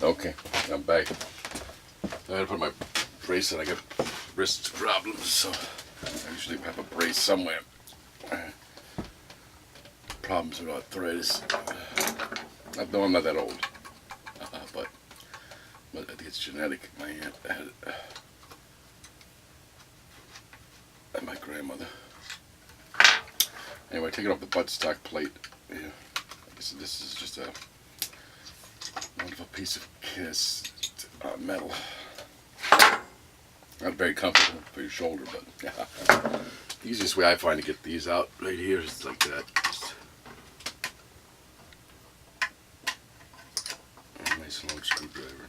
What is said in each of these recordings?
Okay, I'm back. I had to put my brace in. I got wrist problems, so I usually have a brace somewhere. Problems with arthritis. No, I'm not that old, but I think it's genetic. My aunt had it, and my grandmother. Anyway, taking off the buttstock plate. Yeah, this is just a wonderful piece of metal. Not very comfortable for your shoulder, but the easiest way I find to get these out right here is like that. Just a nice long screwdriver.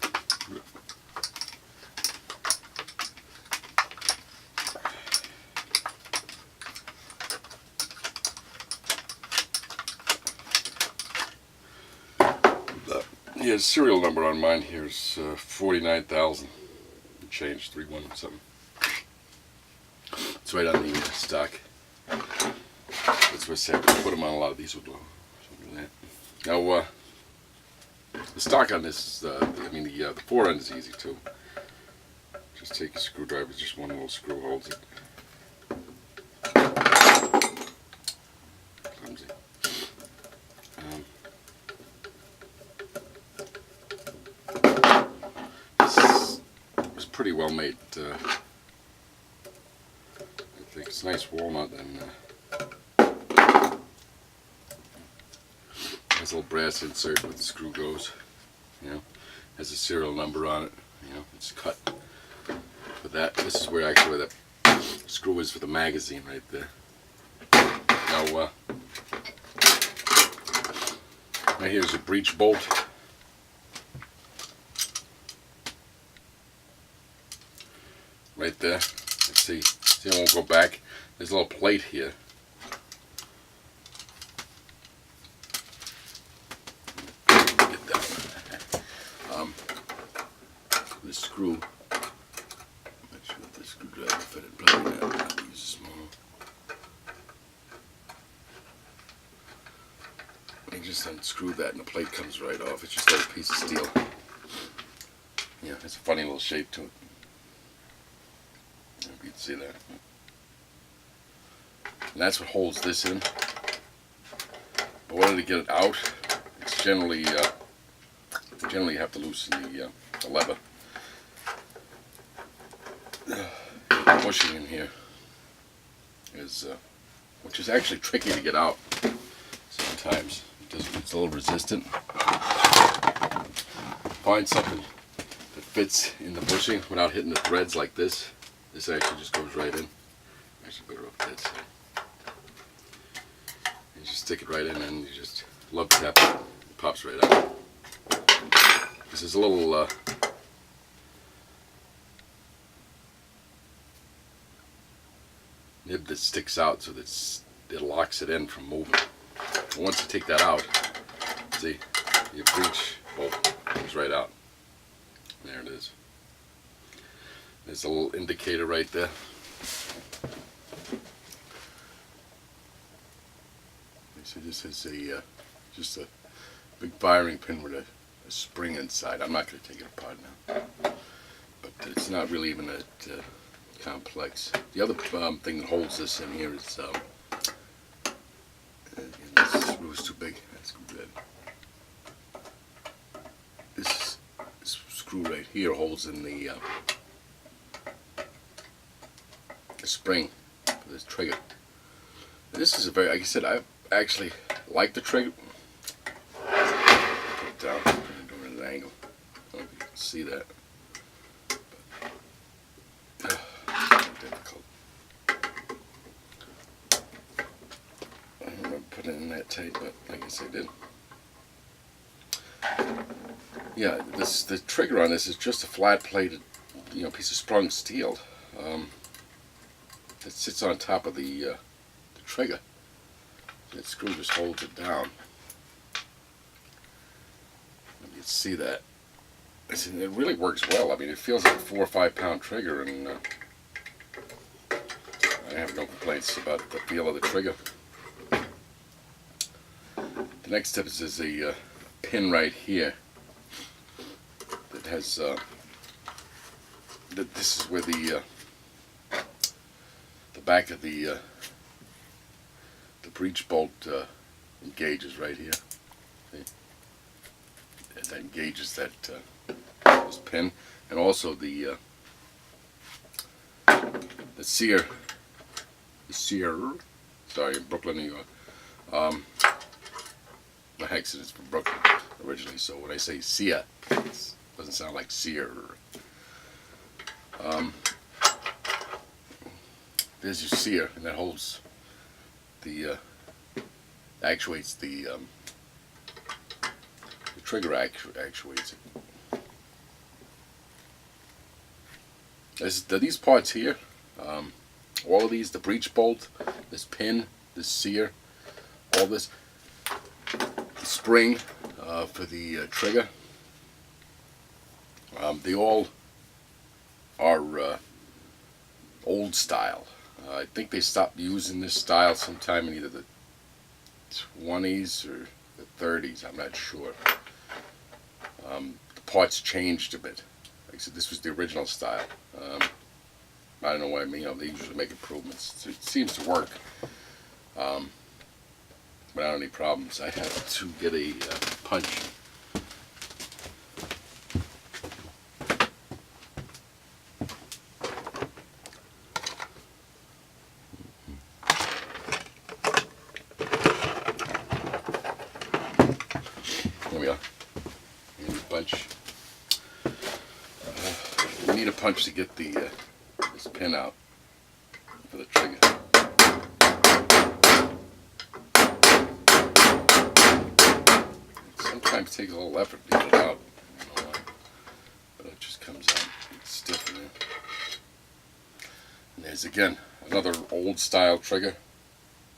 Yeah, the serial number on mine here is 49,000. Change 31 something. It's right on the stock. That's what I said. Put them on a lot of these would go. Now, the stock on this, the fore end is easy too. Just take a screwdriver. Just one little screw holds it. Clumsy. Pretty well made. I think it's nice walnut and has a little brass insert where the screw goes. You know, has a serial number on it. You know, it's cut for that. This is where actually where the screw is for the magazine right there. Now, right here's a breech bolt. Right there. Let's see. See, I won't go back. There's a little plate here. Get that. This screw. I'm not sure if this screwdriver fit it. Probably not. I'll use a small. You just unscrew that, and the plate comes right off. It's just a little piece of steel. Yeah, it's a funny little shape to it. You can see that. And that's what holds this in. But in order to get it out, it's generally you have to loosen the lever. Pushing in here is, which is actually tricky to get out sometimes. It's a little resistant. Find something that fits in the bushing without hitting the threads like this. This actually just goes right in. Actually better off that side. You just stick it right in and you just love tap it. It pops right out. This is a little nib that sticks out so that it locks it in from moving. And once you take that out, see, your breech bolt comes right out. There it is. There's a little indicator right there. So this is just a big firing pin with a spring inside. I'm not going to take it apart now, but it's not really even that complex. The other thing that holds this in here is this screw is too big. That's good. This screw right here holds in the spring for this trigger. And this is a very, like I said, I actually like the trigger. Put it down, put it at an angle. I don't know if you can see that. But, difficult. I don't remember putting it in that tight, but I guess I did. Yeah, the trigger on this is just a flat-plated, piece of sprung steel. That sits on top of the trigger. That screw just holds it down. You can see that. It really works well. I mean, it feels like a 4 or 5 pound trigger, and I have no complaints about the feel of the trigger. The next step is a pin right here. it has this is where the back of the breech bolt engages right here. See? And that engages that this pin, and also the sear. Sorry, in Brooklyn, New York. My accent is from Brooklyn originally, so when I say sear, it doesn't sound like sear. There's your sear, and that holds the actuates the trigger actuates it. These parts here, all of these, the breech bolt, this pin, this sear, all this, the spring for the trigger, they all are old style. I think they stopped using this style sometime in either the 20s or the 30s, I'm not sure. The parts changed a bit. Like I said, this was the original style. I don't know what I mean. They usually make improvements. It seems to work. But I don't have any problems. I have to get a punch. There we are. We need a punch. We need a punch to get the this pin out for the trigger. It sometimes takes a little effort to get it out. I don't know why, but it just comes out. It's stiff in there. And there's again another old style trigger.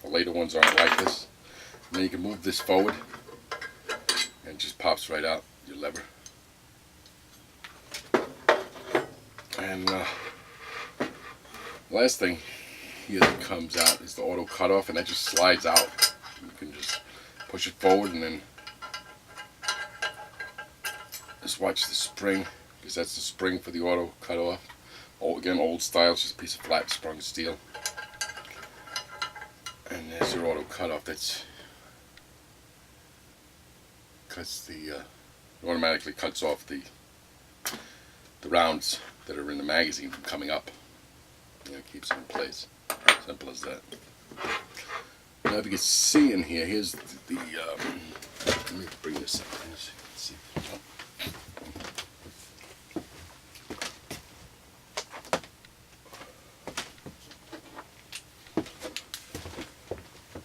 The later ones aren't like this. And then you can move this forward, and it just pops right out, your lever. And last thing here that comes out is the auto cutoff, and that just slides out. You can just push it forward and then just watch the spring, because that's the spring for the auto cutoff. Again, old style, it's just a piece of flat sprung steel. And there's your auto cutoff. That's cuts the automatically cuts off the rounds that are in the magazine from coming up. Keeps it in place. Simple as that. Now, if you can see in here, here's the let me bring this up here so you can see.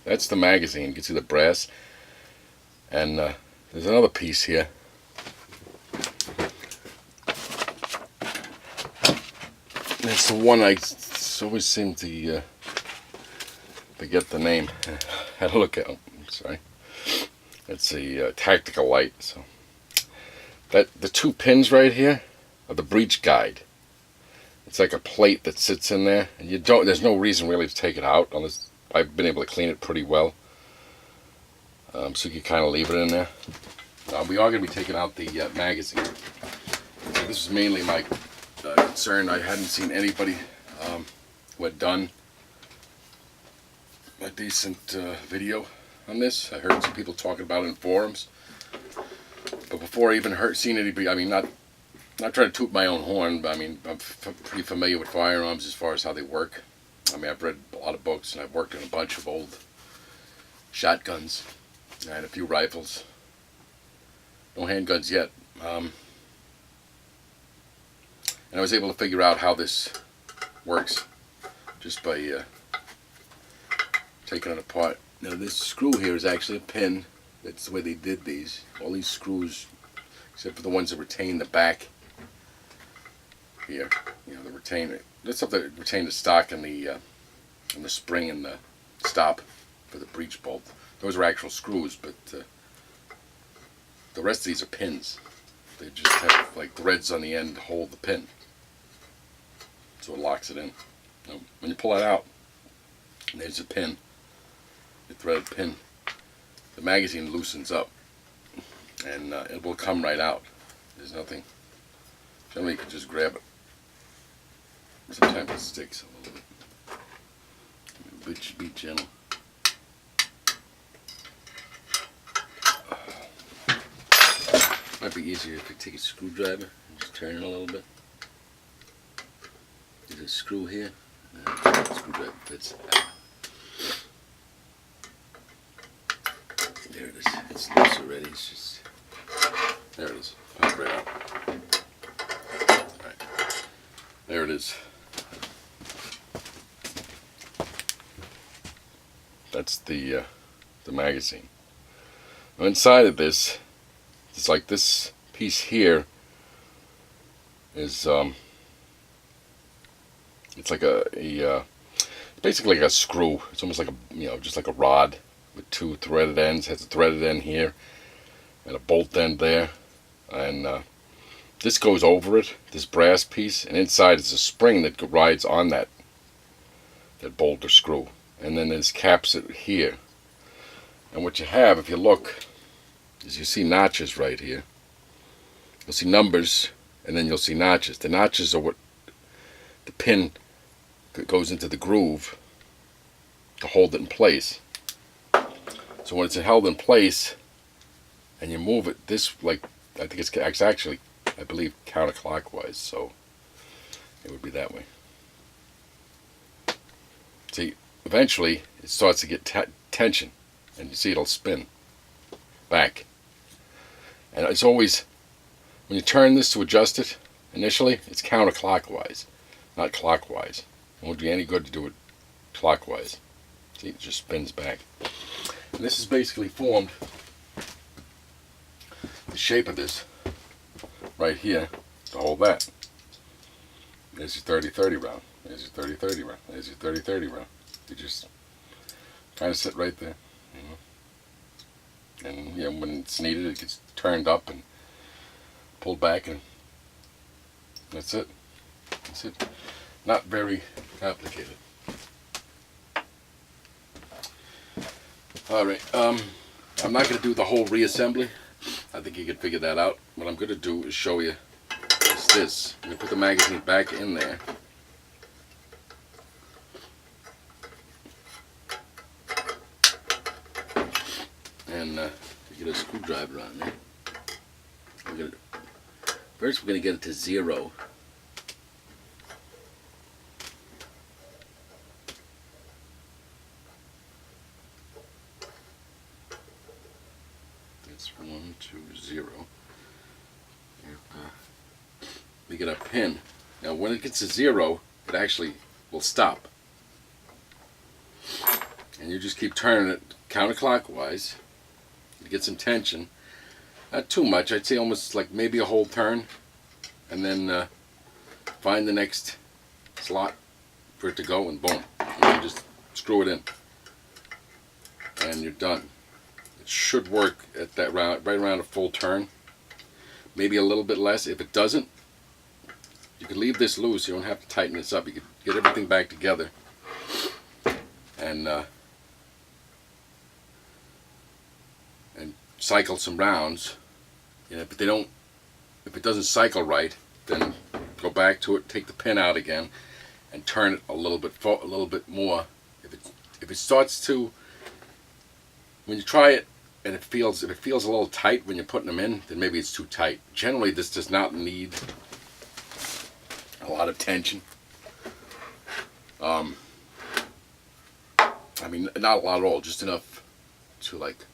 That's the magazine. You can see the brass. And there's another piece here. That's the one I always seem to forget the name. I had to look at it. Sorry. It's a tactical light. So that the two pins right here are the breech guide. It's like a plate that sits in there, and you don't. There's no reason really to take it out unless I've been able to clean it pretty well. So you can kind of leave it in there. We are going to be taking out the magazine. So this is mainly my concern. I hadn't seen anybody who had done a decent video on this. I heard some people talking about it in forums, but before I even seen anybody, I mean, not trying to toot my own horn, but I mean, I'm pretty familiar with firearms as far as how they work. I mean, I've read a lot of books, and I've worked on a bunch of old shotguns. I had a few rifles. No handguns yet. And I was able to figure out how this works just by taking it apart. Now, this screw here is actually a pin. That's the way they did these. All these screws, except for the ones that retain the back here. The retainer. That's stuff that retain the stock and the spring and the stop for the breech bolt. Those are actual screws, but the rest of these are pins. They just have like threads on the end to hold the pin, so it locks it in. Now, when you pull it out, there's a pin, a threaded pin. The magazine loosens up, and it will come right out. There's nothing Generally you can just grab it. Sometimes it sticks a little bit. Be gentle. Might be easier if you take a screwdriver and just turn it a little bit. There's a screw here. The screwdriver fits. There it is. It's loose already. It's just there it is. Pop right out. Alright. There it is. That's the magazine. Now inside of this, it's like this piece here is it's like it's basically like a screw. It's almost like a just like a rod with two threaded ends. It has a threaded end here and a bolt end there, and this goes over it. This brass piece, and inside is a spring that rides on that bolt or screw, and then this caps it here. And what you have, if you look, is you see notches right here. You'll see numbers, and then you'll see notches. The notches are what the pin goes into the groove to hold it in place. So when it's held in place and you move it, this, like, I think it's actually, I believe, counterclockwise, so it would be that way. See, eventually it starts to get tension, and you see it'll spin back. And it's always, when you turn this to adjust it, initially, it's counterclockwise, not clockwise. It won't do any good to do it clockwise. See, it just spins back. And this is basically formed, the shape of this right here, to hold that. There's your 30-30 round. There's your 30-30 round. There's your 30-30 round. You just kind of sit right there, you know. And you know, when it's needed, it gets turned up and pulled back, and that's it. That's it. Not very complicated. All right. I'm not going to do the whole reassembly. I think you can figure that out. What I'm going to do is show you is this. I'm going to put the magazine back in there. And get a screwdriver on there. First we're going to get it to 0. That's 1, 2, 0. We get a pin. Now when it gets to 0, it actually will stop. And you just keep turning it counterclockwise. You get some tension. Not too much. I'd say almost like maybe a whole turn. And then find the next slot for it to go, and boom. And you just screw it in. And you're done. It should work at that round, right around a full turn. Maybe a little bit less. If it doesn't, you can leave this loose. You don't have to tighten this up. You can get everything back together. And cycle some rounds. And if it doesn't cycle right, then go back to it, take the pin out again, and turn it a little bit more. If it starts to, when you try it and if it feels a little tight when you're putting them in, then maybe it's too tight. Generally, this does not need a lot of tension. I mean, not a lot at all, just enough to like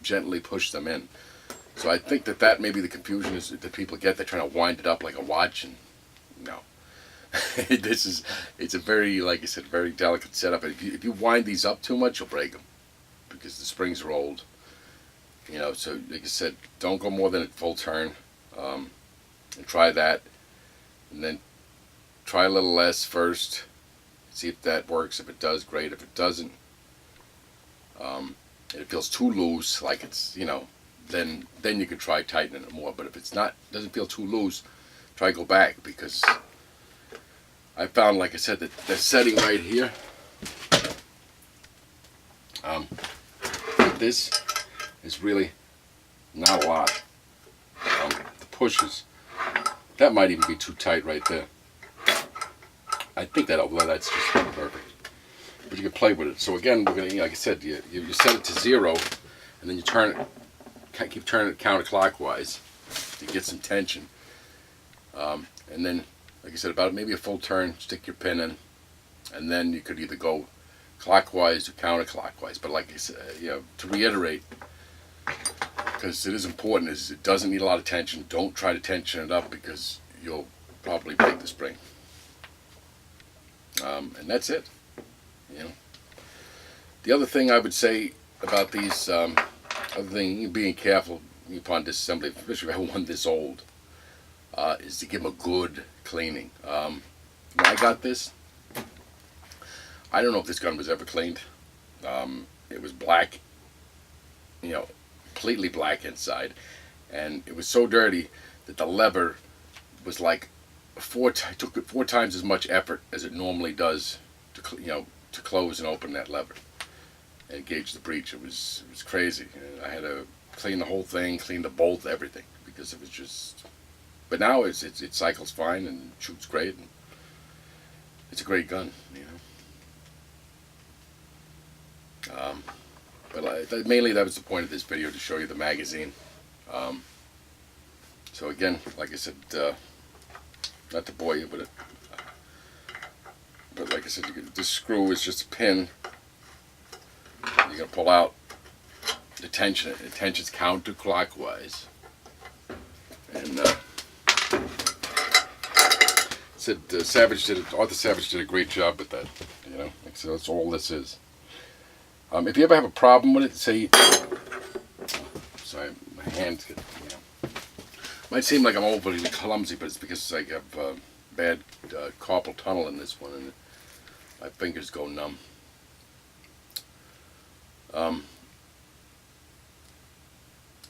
gently push them in. So I think that may be the confusion is that people get. They're trying to wind it up like a watch, and no. It's a very, like I said, very delicate setup. If you wind these up too much, you'll break them because the springs are old. You know, so like I said, don't go more than a full turn, and try that, and then try a little less first. See if that works. If it does, great. If it doesn't, and it feels too loose, like it's, you know, then you can try tightening it more. But if it's not, doesn't feel too loose, try go back, because I found, like I said, that the setting right here, this is really not a lot. The pushes That might even be too tight right there. I think that's just perfect. But you can play with it. So again, we're gonna, like I said, you set it to 0, and then you turn it, keep turning it counterclockwise to get some tension. And then, like I said, about maybe a full turn, stick your pin in, and then you could either go clockwise or counterclockwise. But like I said, to reiterate, because it is important, is it doesn't need a lot of tension. Don't try to tension it up because you'll probably break the spring. And that's it. The other thing I would say about these, other thing, being careful upon disassembly, especially if I have one this old, is to give them a good cleaning. When I got this, I don't know if this gun was ever cleaned. It was black, completely black inside, and it was so dirty that the lever was like took 4 times as much effort as it normally does to close and open that lever and gauge the breech. It was crazy. And I had to clean the whole thing, clean the bolt, everything, because it was just. But now it cycles fine and shoots great, and it's a great gun, But mainly that was the point of this video, to show you the magazine. So again, like I said, not to bore you, but like I said, this screw is just a pin. You're gonna pull out the tension. The tension's counterclockwise, and said Arthur Savage did a great job with that. So that's all this is. If you ever have a problem with it, say, sorry, my hands get, might seem like I'm overly clumsy, but it's because I have bad carpal tunnel in this one, and my fingers go numb.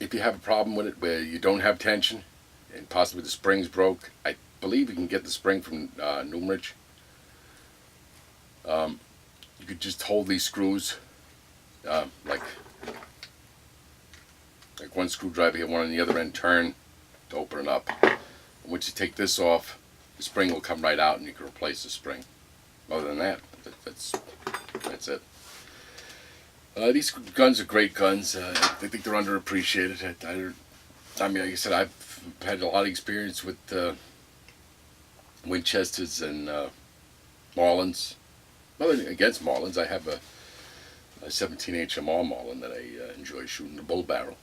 If you have a problem with it where you don't have tension, and possibly the spring's broke, I believe you can get the spring from Numrich. You could just hold these screws, like one screwdriver here, one on the other end, turn to open it up. And once you take this off, the spring will come right out, and you can replace the spring. Other than that, that's it. These guns are great guns. I think they're underappreciated. I mean, like I said, I've had a lot of experience with Winchesters and Marlins. Nothing against Marlins. I have a 17 HMR Marlin that I enjoy shooting, the bull barrel.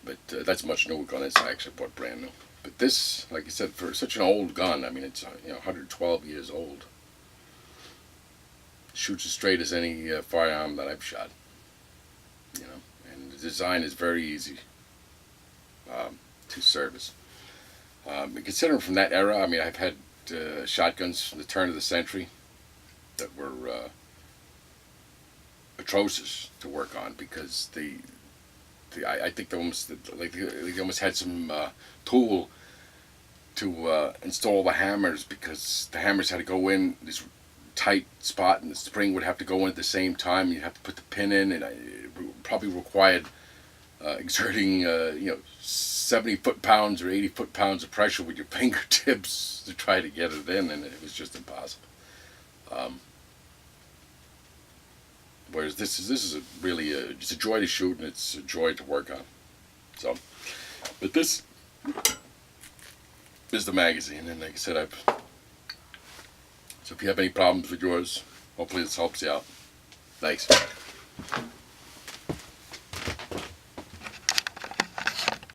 But that's a much newer gun. It's actually bought brand new. But this, like I said, for such an old gun, I mean, it's 112 years old. Shoots as straight as any firearm that I've shot. And the design is very easy to service. Considering from that era, I mean, I've had shotguns from the turn of the century that were atrocious to work on, because I think they almost had some tool to install the hammers, because the hammers had to go in this tight spot, and the spring would have to go in at the same time. You'd have to put the pin in, and it probably required exerting 70 foot-pounds or 80 foot-pounds of pressure with your fingertips to try to get it in, and it was just impossible. Whereas this is really it's a joy to shoot, and it's a joy to work on. So, but this is the magazine, and like I said, so if you have any problems with yours, hopefully this helps you out. Thanks.